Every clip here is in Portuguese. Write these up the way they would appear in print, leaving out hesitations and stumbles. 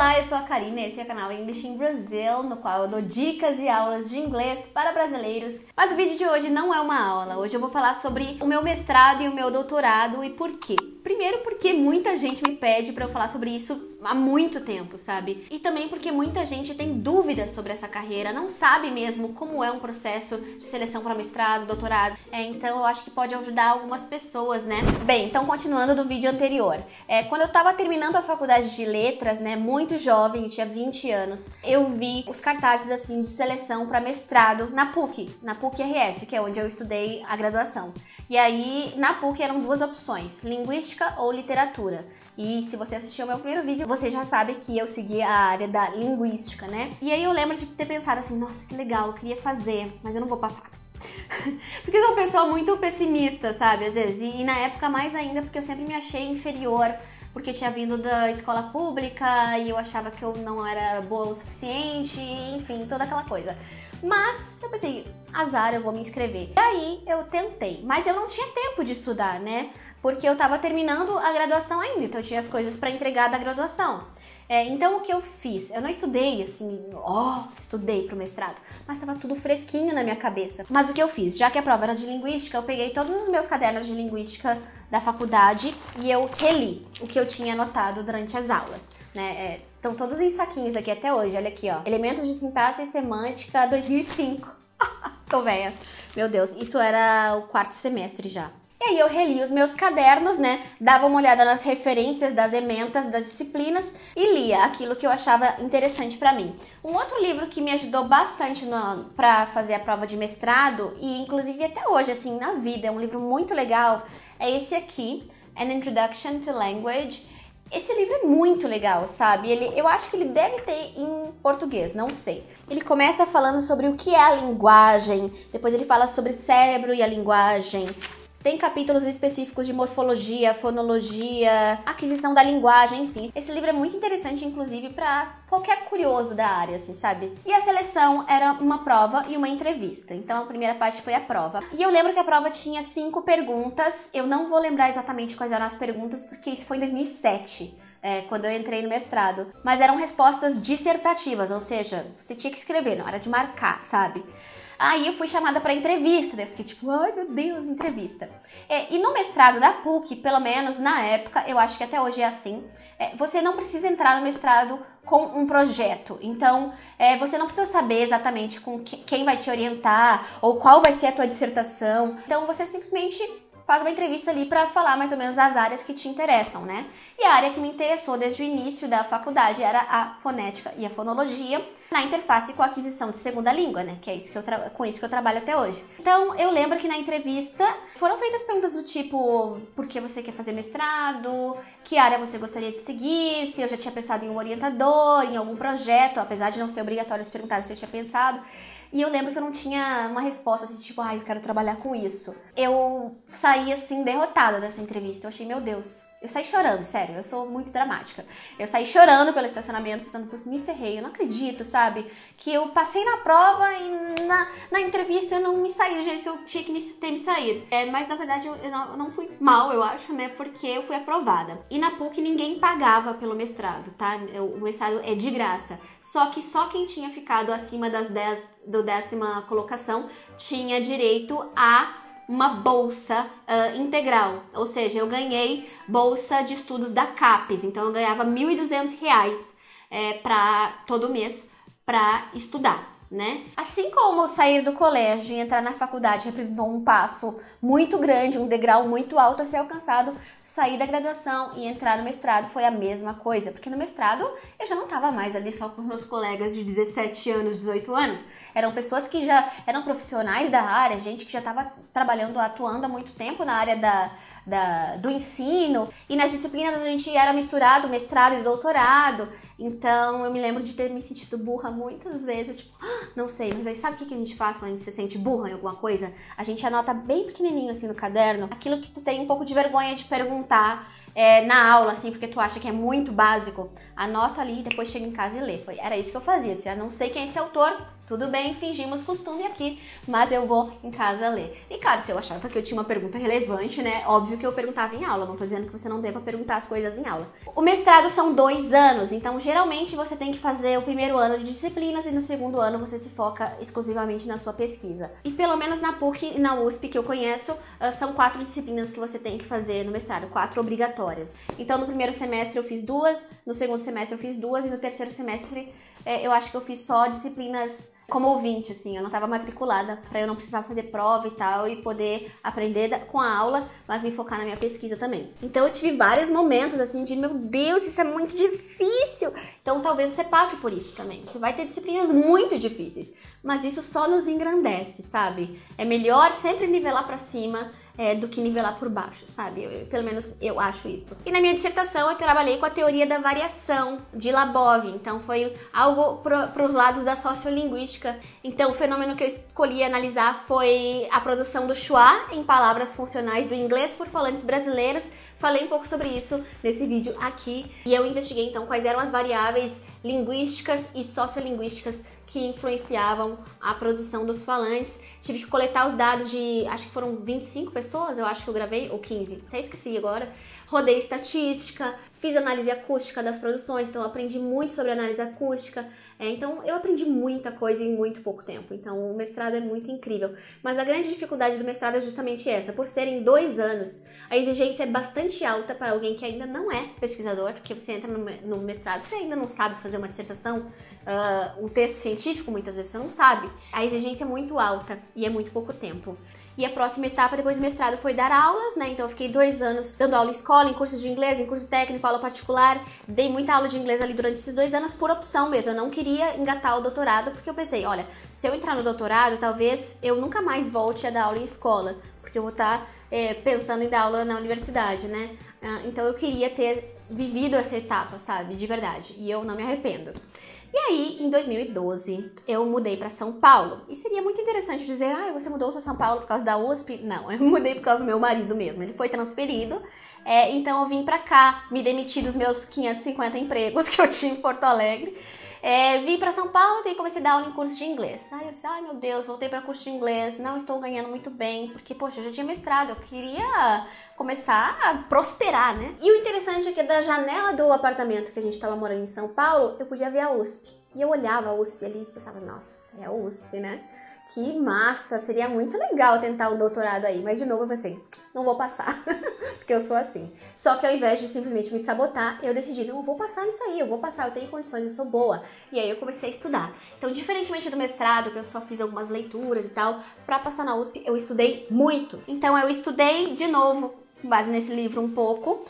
Olá, eu sou a Karina e esse é o canal English in Brazil, no qual eu dou dicas e aulas de inglês para brasileiros. Mas o vídeo de hoje não é uma aula, hoje eu vou falar sobre o meu mestrado e o meu doutorado e por quê. Primeiro porque muita gente me pede para eu falar sobre isso há muito tempo, sabe? E também porque muita gente tem dúvidas sobre essa carreira, não sabe mesmo como é um processo de seleção para mestrado, doutorado. Então eu acho que pode ajudar algumas pessoas, né? Bem, então continuando do vídeo anterior. Quando eu tava terminando a faculdade de letras, né, muito jovem, eu tinha 20 anos, eu vi os cartazes assim de seleção para mestrado na PUC-RS, que é onde eu estudei a graduação. E aí, na PUC eram duas opções, linguística ou literatura. E se você assistiu ao meu primeiro vídeo, você já sabe que eu segui a área da linguística, né? E aí eu lembro de ter pensado assim, nossa, que legal, eu queria fazer, mas eu não vou passar. Porque eu sou uma pessoa muito pessimista, sabe, às vezes. E na época mais ainda, porque eu sempre me achei inferior, porque eu tinha vindo da escola pública e eu achava que eu não era boa o suficiente, enfim, toda aquela coisa. Mas eu pensei, azar, eu vou me inscrever. E aí eu tentei, mas eu não tinha tempo de estudar, né? Porque eu tava terminando a graduação ainda, então eu tinha as coisas para entregar da graduação. Então o que eu fiz? Eu não estudei assim, estudei pro mestrado, mas tava tudo fresquinho na minha cabeça. Mas o que eu fiz? Já que a prova era de linguística, eu peguei todos os meus cadernos de linguística da faculdade e eu reli o que eu tinha anotado durante as aulas, né? Estão todos em saquinhos aqui até hoje, olha aqui, ó. Elementos de sintaxe e semântica 2005. Tô velha. Meu Deus, isso era o quarto semestre já. E aí eu reli os meus cadernos, né, dava uma olhada nas referências das ementas das disciplinas e lia aquilo que eu achava interessante pra mim. Um outro livro que me ajudou bastante pra fazer a prova de mestrado, e inclusive até hoje, assim, na vida, é um livro muito legal, é esse aqui, An Introduction to Language. Esse livro é muito legal, sabe? Eu acho que ele deve ter em português, não sei. Ele começa falando sobre o que é a linguagem, depois ele fala sobre cérebro e a linguagem. Tem capítulos específicos de morfologia, fonologia, aquisição da linguagem, enfim. Esse livro é muito interessante, inclusive, para qualquer curioso da área, assim, sabe? E a seleção era uma prova e uma entrevista. Então, a primeira parte foi a prova. E eu lembro que a prova tinha 5 perguntas. Eu não vou lembrar exatamente quais eram as perguntas, porque isso foi em 2007. Quando eu entrei no mestrado. Mas eram respostas dissertativas, ou seja, você tinha que escrever, não era de marcar, sabe? Aí eu fui chamada para entrevista, né? Eu fiquei tipo, ai meu Deus, entrevista. E no mestrado da PUC, pelo menos na época, eu acho que até hoje é assim, você não precisa entrar no mestrado com um projeto. Então, você não precisa saber exatamente com quem vai te orientar ou qual vai ser a tua dissertação. Então, você simplesmente faz uma entrevista ali para falar mais ou menos as áreas que te interessam, né? E a área que me interessou desde o início da faculdade era a fonética e a fonologia, na interface com a aquisição de segunda língua, né? Que é isso que com isso que eu trabalho até hoje. Então, eu lembro que na entrevista foram feitas perguntas do tipo, por que você quer fazer mestrado? Que área você gostaria de seguir? Se eu já tinha pensado em um orientador, em algum projeto, apesar de não ser obrigatório se perguntar se eu tinha pensado. E eu lembro que eu não tinha uma resposta assim, tipo, eu quero trabalhar com isso. Eu saí, assim, derrotada dessa entrevista. Eu achei, meu Deus, eu saí chorando, sério, eu sou muito dramática. Eu saí chorando pelo estacionamento, pensando, putz, me ferrei, eu não acredito, sabe? Que eu passei na prova e na entrevista eu não me saí do jeito que eu tinha que ter me saído. Mas, na verdade, eu não fui mal, eu acho, né? Porque eu fui aprovada. E na PUC ninguém pagava pelo mestrado, tá? O mestrado é de graça. Só que só quem tinha ficado acima da 10ª colocação tinha direito a uma bolsa integral, ou seja, eu ganhei bolsa de estudos da CAPES, então eu ganhava R$ 1.200 para todo mês para estudar, né? Assim como sair do colégio e entrar na faculdade representou um passo muito grande, um degrau muito alto a ser alcançado, sair da graduação e entrar no mestrado foi a mesma coisa, porque no mestrado eu já não estava mais ali só com os meus colegas de 17 anos, 18 anos, eram pessoas que já eram profissionais da área, gente que já estava trabalhando, atuando há muito tempo na área do ensino, e nas disciplinas a gente era misturado mestrado e doutorado. Então eu me lembro de ter me sentido burra muitas vezes, tipo, não sei, mas aí sabe o que a gente faz quando a gente se sente burra em alguma coisa? A gente anota bem pequenininho assim no caderno, aquilo que tu tem um pouco de vergonha de perguntar na aula, assim, porque tu acha que é muito básico. anota ali e depois chega em casa e lê. Era isso que eu fazia. Se eu não sei quem é esse autor, tudo bem, fingimos costume aqui, mas eu vou em casa ler. E claro, se eu achava que eu tinha uma pergunta relevante, né, óbvio que eu perguntava em aula, não tô dizendo que você não deva perguntar as coisas em aula. O mestrado são 2 anos, então geralmente você tem que fazer o primeiro ano de disciplinas e no segundo ano você se foca exclusivamente na sua pesquisa. E pelo menos na PUC e na USP que eu conheço, são 4 disciplinas que você tem que fazer no mestrado, 4 obrigatórias. Então no primeiro semestre eu fiz 2, no segundo semestre eu fiz 2 e no terceiro semestre eu acho que eu fiz só disciplinas como ouvinte, assim, eu não estava matriculada, para eu não precisar fazer prova e tal, e poder aprender com a aula, mas me focar na minha pesquisa também. Então eu tive vários momentos, assim, de meu Deus, isso é muito difícil. Então talvez você passe por isso também. Você vai ter disciplinas muito difíceis, mas isso só nos engrandece, sabe? É melhor sempre nivelar para cima do que nivelar por baixo, sabe? Pelo menos eu acho isso. E na minha dissertação eu trabalhei com a teoria da variação de Labov, então foi algo para os lados da sociolinguística. Então o fenômeno que eu escolhi analisar foi a produção do schwa em palavras funcionais do inglês por falantes brasileiros. Falei um pouco sobre isso nesse vídeo aqui e eu investiguei então quais eram as variáveis linguísticas e sociolinguísticas que influenciavam a produção dos falantes. Tive que coletar os dados de, acho que foram 25 pessoas, eu acho que eu gravei, ou 15, até esqueci agora. Rodei estatística, fiz análise acústica das produções, então aprendi muito sobre análise acústica. Então eu aprendi muita coisa em muito pouco tempo, então o mestrado é muito incrível. Mas a grande dificuldade do mestrado é justamente essa, por serem 2 anos, a exigência é bastante alta para alguém que ainda não é pesquisador, porque você entra no mestrado, você ainda não sabe fazer uma dissertação, um texto científico, muitas vezes você não sabe. A exigência é muito alta e é muito pouco tempo. E a próxima etapa depois do mestrado foi dar aulas, né? Então eu fiquei 2 anos dando aula em escola, em curso de inglês, em curso técnico, aula particular. Dei muita aula de inglês ali durante esses 2 anos por opção mesmo. Eu não queria engatar o doutorado, porque eu pensei, olha, se eu entrar no doutorado, talvez eu nunca mais volte a dar aula em escola, porque eu vou estar pensando em dar aula na universidade, né? Então eu queria ter vivido essa etapa, sabe? De verdade. E eu não me arrependo. E aí, em 2012, eu mudei para São Paulo. E seria muito interessante dizer, você mudou para São Paulo por causa da USP? Não, eu mudei por causa do meu marido mesmo. Ele foi transferido, então eu vim para cá, me demiti dos meus 550 empregos que eu tinha em Porto Alegre. Vim para São Paulo e comecei a dar aula em curso de inglês. Aí eu disse, meu Deus, voltei para curso de inglês, não estou ganhando muito bem, porque, poxa, eu já tinha mestrado, eu queria começar a prosperar, né? E o interessante é que da janela do apartamento que a gente estava morando em São Paulo, eu podia ver a USP. E eu olhava a USP ali e pensava, nossa, é a USP, né? Que massa, seria muito legal tentar um doutorado aí. Mas de novo eu pensei, não vou passar, porque eu sou assim. Só que ao invés de simplesmente me sabotar, eu decidi, não, eu vou passar nisso aí, eu vou passar, eu tenho condições, eu sou boa. E aí eu comecei a estudar. Então, diferentemente do mestrado, que eu só fiz algumas leituras e tal, pra passar na USP, eu estudei muito. Então eu estudei de novo, com base nesse livro um pouco,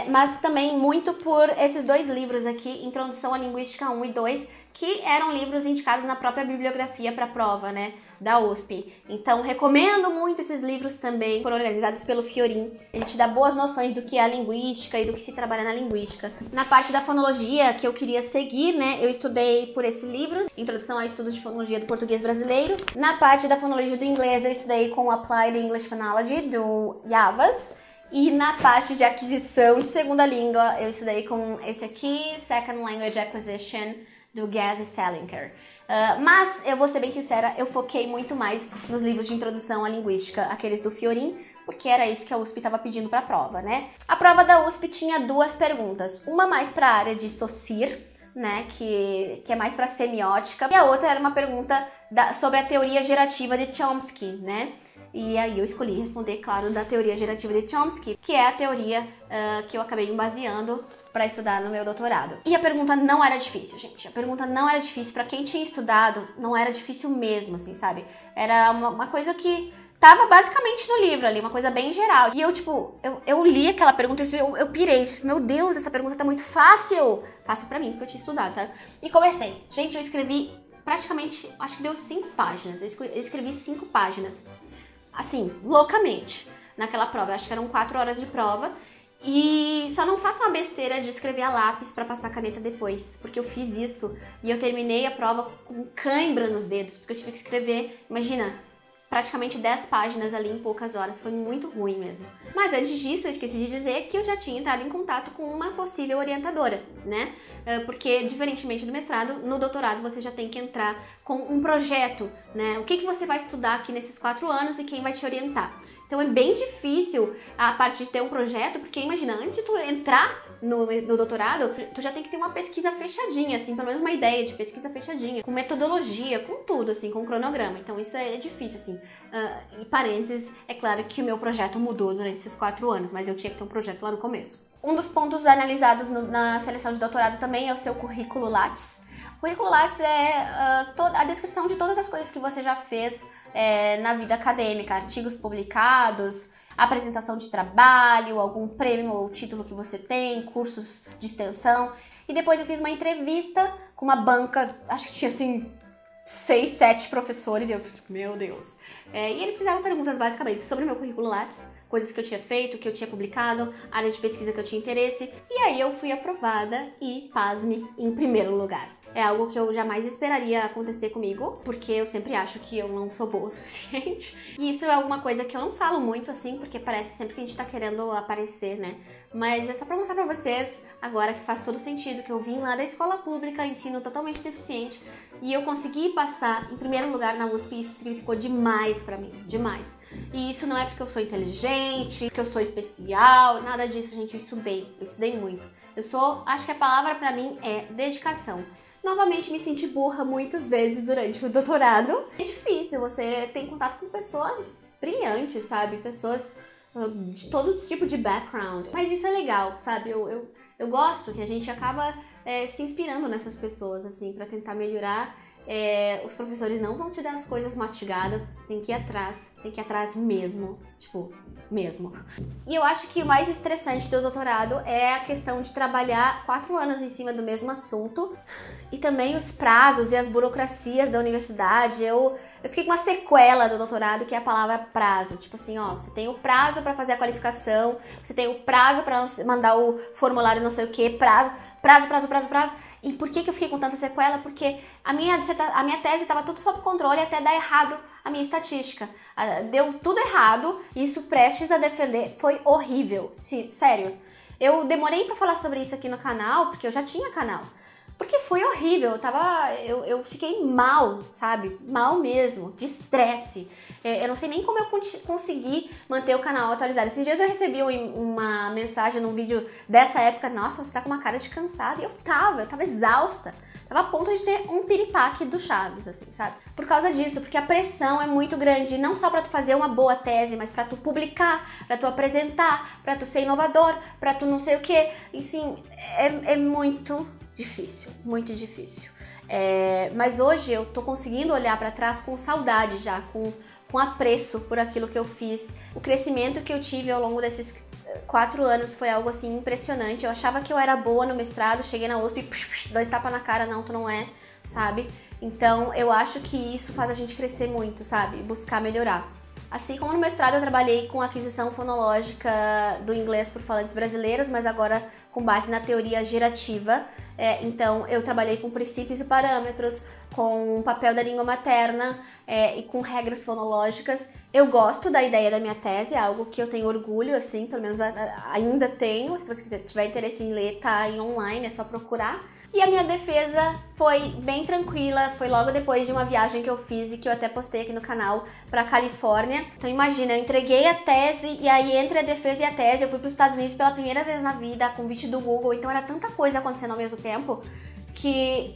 mas também muito por esses 2 livros aqui, Introdução à Linguística 1 e 2, que eram livros indicados na própria bibliografia para prova, né, da USP. Então, recomendo muito esses livros também, foram organizados pelo Fiorin. Ele te dá boas noções do que é a linguística e do que se trabalha na linguística. Na parte da fonologia que eu queria seguir, né, eu estudei por esse livro, Introdução a Estudos de Fonologia do Português Brasileiro. Na parte da fonologia do inglês, eu estudei com o Applied English Phonology, do Yavas. E na parte de aquisição de segunda língua, eu estudei com esse aqui, Second Language Acquisition, do Gaz e Selinker. Mas, eu vou ser bem sincera, eu foquei muito mais nos livros de introdução à linguística, aqueles do Fiorin, porque era isso que a USP estava pedindo para a prova, né? A prova da USP tinha 2 perguntas, uma mais para a área de SOCIR, né, que é mais para semiótica, e a outra era uma pergunta sobre a teoria gerativa de Chomsky, né? E aí eu escolhi responder, claro, da teoria gerativa de Chomsky, que é a teoria que eu acabei me baseando para estudar no meu doutorado. E a pergunta não era difícil, gente. A pergunta não era difícil. Para quem tinha estudado, não era difícil mesmo, assim, sabe? Era uma coisa que tava basicamente no livro ali, uma coisa bem geral. E eu, eu li aquela pergunta e eu pirei. Meu Deus, essa pergunta tá muito fácil. Fácil pra mim, porque eu tinha estudado, tá? E comecei. Gente, eu escrevi praticamente, acho que deu 5 páginas. Eu escrevi 5 páginas. Assim, loucamente, naquela prova. Eu acho que eram 4 horas de prova. E só não faça uma besteira de escrever a lápis pra passar a caneta depois. Porque eu fiz isso e eu terminei a prova com cãibra nos dedos. Porque eu tive que escrever, imagina, praticamente 10 páginas ali em poucas horas, foi muito ruim mesmo. Mas antes disso, eu esqueci de dizer que eu já tinha entrado em contato com uma possível orientadora, né? Porque, diferentemente do mestrado, no doutorado você já tem que entrar com um projeto, né? O que você vai estudar aqui nesses 4 anos e quem vai te orientar. Então é bem difícil a parte de ter um projeto, porque imagina, antes de tu entrar no doutorado, tu já tem que ter uma pesquisa fechadinha, assim, pelo menos uma ideia de pesquisa fechadinha, com metodologia, com tudo, assim, com cronograma. Então isso é difícil, assim. Em parênteses, é claro que o meu projeto mudou durante esses 4 anos, mas eu tinha que ter um projeto lá no começo. Um dos pontos analisados na seleção de doutorado também é o seu currículo Lattes. O currículo Lattes é a descrição de todas as coisas que você já fez na vida acadêmica, artigos publicados, apresentação de trabalho, algum prêmio ou título que você tem, cursos de extensão. E depois eu fiz uma entrevista com uma banca, acho que tinha assim 6, 7 professores, e eu fiquei, meu Deus. E eles fizeram perguntas basicamente sobre o meu currículo Lattes, coisas que eu tinha feito, que eu tinha publicado, áreas de pesquisa que eu tinha interesse, e aí eu fui aprovada e, pasme, em primeiro lugar. É algo que eu jamais esperaria acontecer comigo, porque eu sempre acho que eu não sou boa o suficiente. E isso é alguma coisa que eu não falo muito assim, porque parece sempre que a gente tá querendo aparecer, né? Mas é só pra mostrar pra vocês, agora que faz todo sentido, que eu vim lá da escola pública, ensino totalmente deficiente, e eu consegui passar em primeiro lugar na USP, e isso significou demais pra mim, demais. E isso não é porque eu sou inteligente, que eu sou especial, nada disso, gente, eu estudei muito. Acho que a palavra pra mim é dedicação. Novamente me senti burra muitas vezes durante o doutorado. É difícil, você tem contato com pessoas brilhantes, sabe? Pessoas de todo tipo de background. Mas isso é legal, sabe? Eu gosto que a gente acaba se inspirando nessas pessoas, assim, pra tentar melhorar. Os professores não vão te dar as coisas mastigadas, você tem que ir atrás mesmo, tipo, mesmo. E eu acho que o mais estressante do doutorado é a questão de trabalhar 4 anos em cima do mesmo assunto e também os prazos e as burocracias da universidade. Eu fiquei com uma sequela do doutorado, que é a palavra prazo. Tipo assim, ó, você tem o prazo pra fazer a qualificação, você tem o prazo pra mandar o formulário não sei o que, prazo. E por que eu fiquei com tanta sequela? Porque a minha tese estava tudo sob controle até dar errado a minha estatística. Deu tudo errado, e isso prestes a defender foi horrível. Sério. Eu demorei pra falar sobre isso aqui no canal, porque eu já tinha canal. Porque foi horrível, eu fiquei mal, sabe? Mal mesmo, de estresse. Eu não sei nem como eu consegui manter o canal atualizado. Esses dias eu recebi uma mensagem num vídeo dessa época, nossa, você tá com uma cara de cansada. E eu tava exausta. Tava a ponto de ter um piripaque do Chaves, assim, sabe? Por causa disso, porque a pressão é muito grande, não só pra tu fazer uma boa tese, mas pra tu publicar, pra tu apresentar, pra tu ser inovador, pra tu não sei o quê. E sim, é muito difícil, muito difícil. Mas hoje eu tô conseguindo olhar pra trás com saudade já, com apreço por aquilo que eu fiz. O crescimento que eu tive ao longo desses 4 anos foi algo assim impressionante. Eu achava que eu era boa no mestrado, cheguei na USP, 2 tapas na cara, não, tu não é, sabe? Então eu acho que isso faz a gente crescer muito, sabe? Buscar melhorar. Assim como no mestrado eu trabalhei com aquisição fonológica do inglês por falantes brasileiros, mas agora com base na teoria gerativa. Então eu trabalhei com princípios e parâmetros, com o papel da língua materna e com regras fonológicas. Eu gosto da ideia da minha tese, é algo que eu tenho orgulho, assim, pelo menos ainda tenho. Se você tiver interesse em ler, tá aí online, é só procurar. E a minha defesa foi bem tranquila, foi logo depois de uma viagem que eu fiz e que eu até postei aqui no canal pra Califórnia. Então imagina, eu entreguei a tese e aí entre a defesa e a tese eu fui pros Estados Unidos pela primeira vez na vida, a convite do Google, então era tanta coisa acontecendo ao mesmo tempo que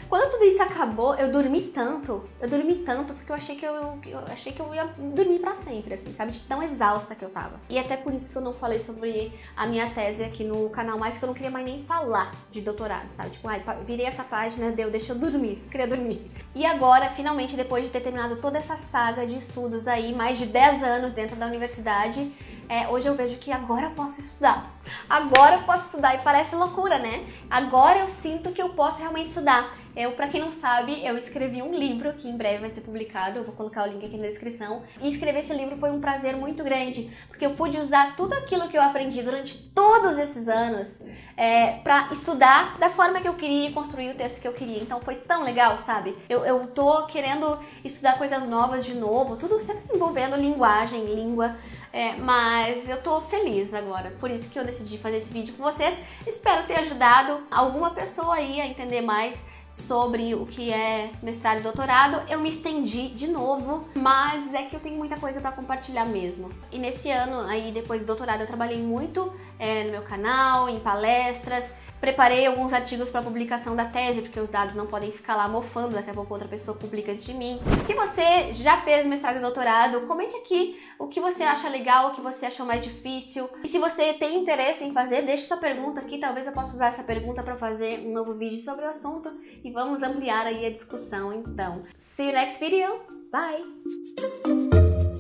quando tudo isso acabou, eu dormi tanto porque eu achei que eu ia dormir pra sempre, assim, sabe, de tão exausta que eu tava. E até por isso que eu não falei sobre a minha tese aqui no canal mais, porque eu não queria mais nem falar de doutorado, sabe, tipo, virei essa página, deixa eu dormir, só queria dormir. E agora, finalmente, depois de ter terminado toda essa saga de estudos aí, mais de 10 anos dentro da universidade, hoje eu vejo que agora eu posso estudar. Agora eu posso estudar e parece loucura, né? Agora eu sinto que eu posso realmente estudar. Pra quem não sabe, eu escrevi um livro que em breve vai ser publicado, eu vou colocar o link aqui na descrição. E escrever esse livro foi um prazer muito grande, porque eu pude usar tudo aquilo que eu aprendi durante todos esses anos pra estudar da forma que eu queria e construir o texto que eu queria. Então foi tão legal, sabe? Eu tô querendo estudar coisas novas de novo, tudo sempre envolvendo linguagem, língua. Mas eu tô feliz agora, por isso que eu decidi fazer esse vídeo com vocês. Espero ter ajudado alguma pessoa aí a entender mais sobre o que é mestrado e doutorado. Eu me estendi de novo, mas é que eu tenho muita coisa pra compartilhar mesmo. E nesse ano aí, depois do doutorado, eu trabalhei muito no meu canal, em palestras. Preparei alguns artigos para publicação da tese, porque os dados não podem ficar lá mofando, daqui a pouco outra pessoa publica antes de mim. Se você já fez mestrado e doutorado, comente aqui o que você acha legal, o que você achou mais difícil. E se você tem interesse em fazer, deixe sua pergunta aqui, talvez eu possa usar essa pergunta para fazer um novo vídeo sobre o assunto e vamos ampliar aí a discussão então. See you next video, bye!